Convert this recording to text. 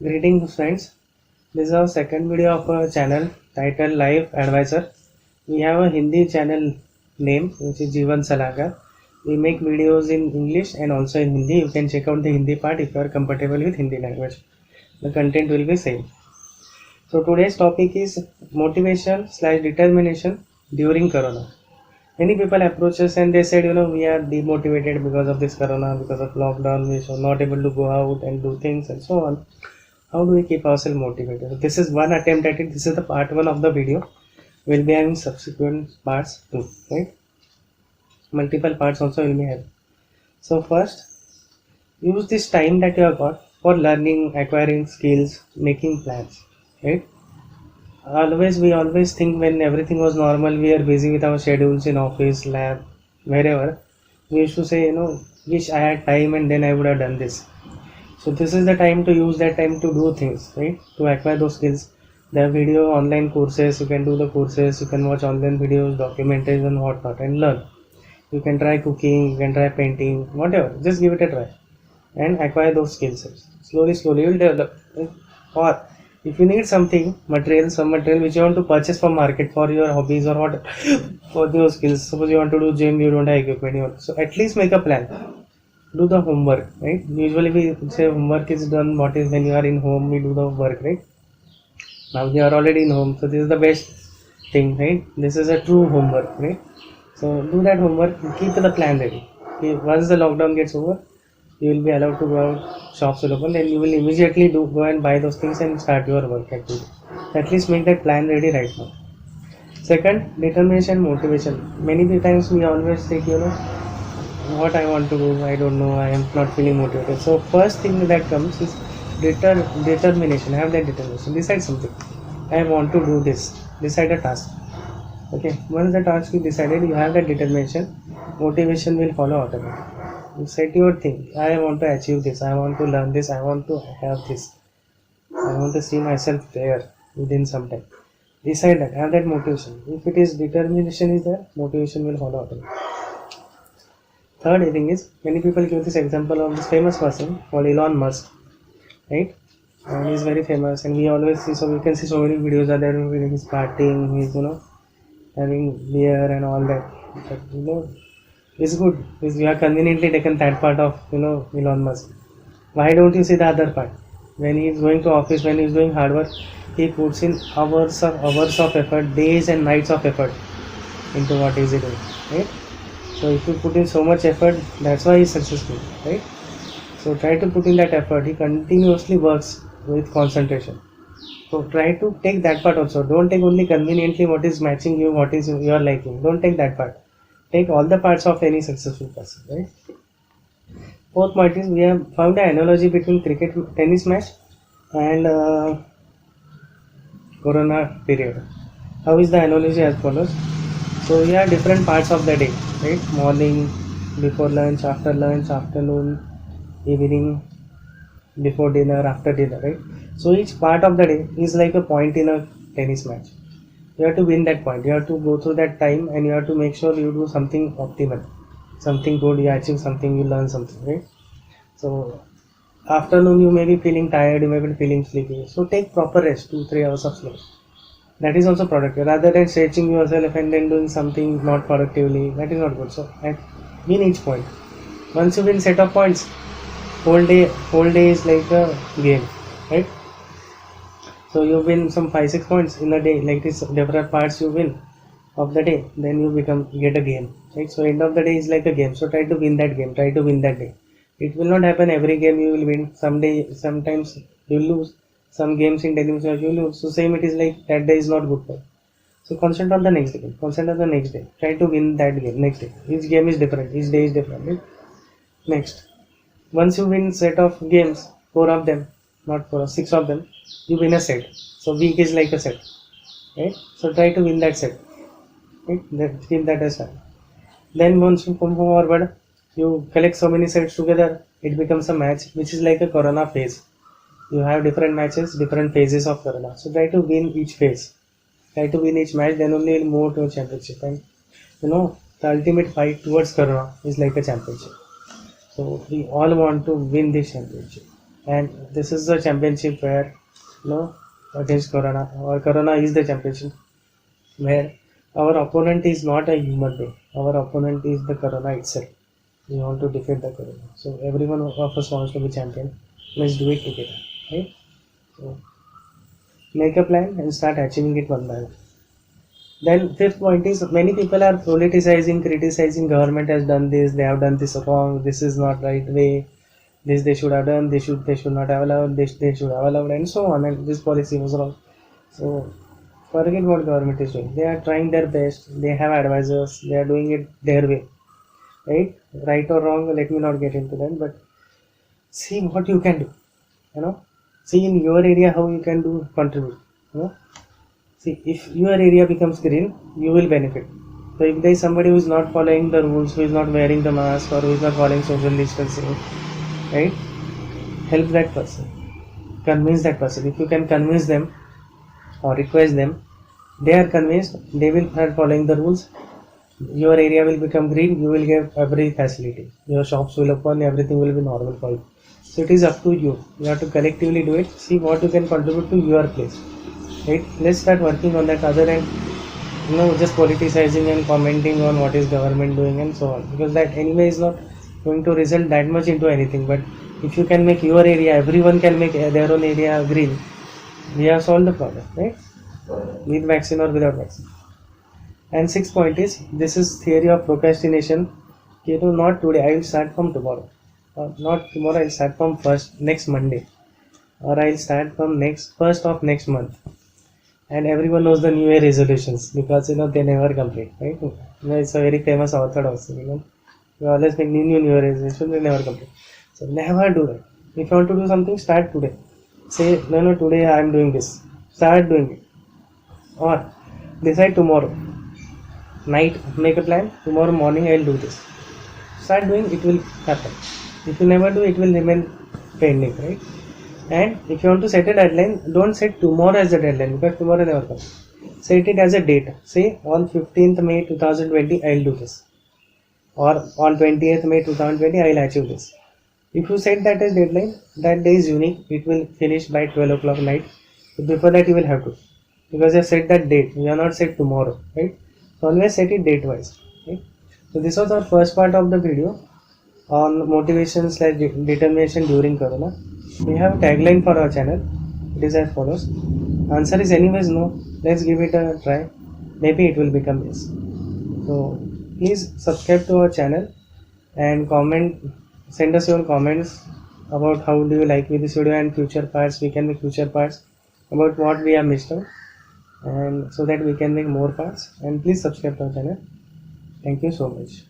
Greetings friends, this is our second video of our channel titled Life Advisor. We have a Hindi channel name which is Jeevan Salaga. We make videos in English and also in Hindi. You can check out the Hindi part if you are comfortable with Hindi language. The content will be same. So today's topic is motivation slash determination during Corona. Many people approach us and they said, we are demotivated because of this Corona, because of lockdown, we are not able to go out and do things and so on. How do we keep ourselves motivated? So this is one attempt at it. This is the part one of the video. We'll be having subsequent parts too, right? Multiple parts also will be having. So first, use this time that you have got for learning, acquiring skills, making plans, right? We always think when everything was normal, we are busy with our schedules in office, lab, wherever. We used to say, wish I had time and then I would have done this. So this is the time to use that time to do things, right? To acquire those skills. There are video online courses, you can do the courses, you can watch online videos, documentaries and whatnot and learn. You can try cooking, you can try painting, whatever. Just give it a try and acquire those skills. Slowly you will develop. Right? Or if you need some material which you want to purchase from market for your hobbies or what, for your skills. Suppose you want to do gym, you don't have equipment. So at least make a plan. Do the homework, right? Usually we say homework is done what is when you are in home, we do the work, right? Now you are already in home, so this is the best thing, right? This is a true homework, right? So do that homework, keep the plan ready. Okay, once the lockdown gets over, you will be allowed to go out, shops will open, then you will immediately go and buy those things and start your work activity. At least make that plan ready right now. Second, determination, motivation. Many times we always think, what I want to do, I don't know, I am not feeling motivated. So first thing that comes is determination. Have that determination. Decide something. I want to do this. Decide a task. Okay. Once the task is decided, you have that determination. Motivation will follow automatically. You set your thing. I want to achieve this. I want to learn this. I want to have this. I want to see myself there within some time. Decide that. Have that motivation. If it is determination is there, motivation will follow automatically. Third thing is, many people give this example of this famous person called Elon Musk, right? And he's very famous, and we always see, so we can see so many videos are there where he's partying, he's having beer and all that. But it's good. We have conveniently taken that part of Elon Musk. Why don't you see the other part? When he's going to office, when he's doing hard work, he puts in hours of effort, days and nights of effort into what is he doing, right? So if you put in so much effort, that's why he's successful, right? So try to put in that effort. He continuously works with concentration. So try to take that part also. Don't take only conveniently what is matching you, what is your liking. Don't take that part. Take all the parts of any successful person, right? Fourth point is, we have found an analogy between tennis match and Corona period. How is the analogy as follows? So we have different parts of the day, right? Morning, before lunch, afternoon, evening, before dinner, after dinner, right? So each part of the day is like a point in a tennis match. You have to win that point. You have to go through that time and you have to make sure you do something optimal, something good, you achieve something, you learn something, right? So afternoon you may be feeling tired, you may be feeling sleepy. So take proper rest, 2-3 hours of sleep. That is also productive. Rather than stretching yourself and then doing something not productively, that is not good. So win each point. Once you win set of points, whole day is like a game, right? So you win some 5-6 points in a day, like this different parts you win of the day, then you get a game, right? So end of the day is like a game. So try to win that game, try to win that day. It will not happen every game you will win. Sometimes you lose. Some games in tennis you lose. So same it is like that day is not good for you. So concentrate on the next game. Concentrate on the next day. Try to win that game next day. Each game is different. Each day is different. Right? Next. Once you win set of games, 4 of them, not 4, 6 of them, you win a set. So week is like a set. Right? So try to win that set. Right? Keep that as well. Then once you come forward, you collect so many sets together, it becomes a match, which is like a Corona phase. You have different matches, different phases of Corona. So try to win each phase. Try to win each match, then only you'll move to a championship. And the ultimate fight towards Corona is like a championship. So we all want to win this championship. and this is the championship where, against Corona, or Corona is the championship where our opponent is not a human being. Our opponent is the Corona itself. We want to defeat the Corona. So everyone of us wants to be champion. Let's do it together, right? So make a plan and start achieving it one by one. Then fifth point is, many people are politicizing, criticizing government has done this, they have done this wrong, this is not right way, this they should have done, they should not have allowed, this they should have allowed, and so on, and this policy was wrong. So forget what government is doing. They are trying their best, they have advisors, they are doing it their way. Right or wrong, let me not get into that, but see what you can do. See in your area how you can do contribute. See, if your area becomes green, you will benefit. So if there is somebody who is not following the rules, who is not wearing the mask, or who is not following social distancing, right? Help that person. Convince that person. If you can convince them or request them, they are convinced, they will start following the rules. Your area will become green, you will get every facility. Your shops will open, everything will be normal for you. So it is up to you. You have to collectively do it. See what you can contribute to your place. Right? Let's start working on that other end. Just politicizing and commenting on what is government doing and so on. Because that anyway is not going to result that much into anything. But if you can make your area, everyone can make their own area green, we have solved the problem, right? With vaccine or without vaccine. And sixth point is, this is theory of procrastination. Not today, I will start from tomorrow. Not tomorrow, I will start from next Monday. Or I will start from first of next month. And everyone knows the New Year resolutions because they never complete, right? It's a very famous orthodox. We always make new Year resolutions, they never complete. So never do that. If you want to do something, start today. Say, no, today I am doing this. Start doing it. Or decide tomorrow night, make a plan. Tomorrow morning I will do this. Start doing, it will happen. If you never do, it will remain pending, right? And if you want to set a deadline, don't set tomorrow as a deadline because tomorrow never comes. Set it as a date. Say on 15th May 2020 I will do this. Or on 20th May 2020 I will achieve this. If you set that as deadline, that day is unique. It will finish by 12 o'clock night. So before that you will have to. Because you have set that date. You have not set tomorrow. Right? So always set it date wise. Right? So this was our first part of the video on motivation/determination during Corona. We have a tagline for our channel. It is as follows. Answer is anyways no. Let's give it a try. Maybe it will become yes. So please subscribe to our channel and comment. Send us your comments about how do you like this video and future parts. We can make future parts about what we have missed out, and so that we can make more parts. And please subscribe to our channel. Thank you so much.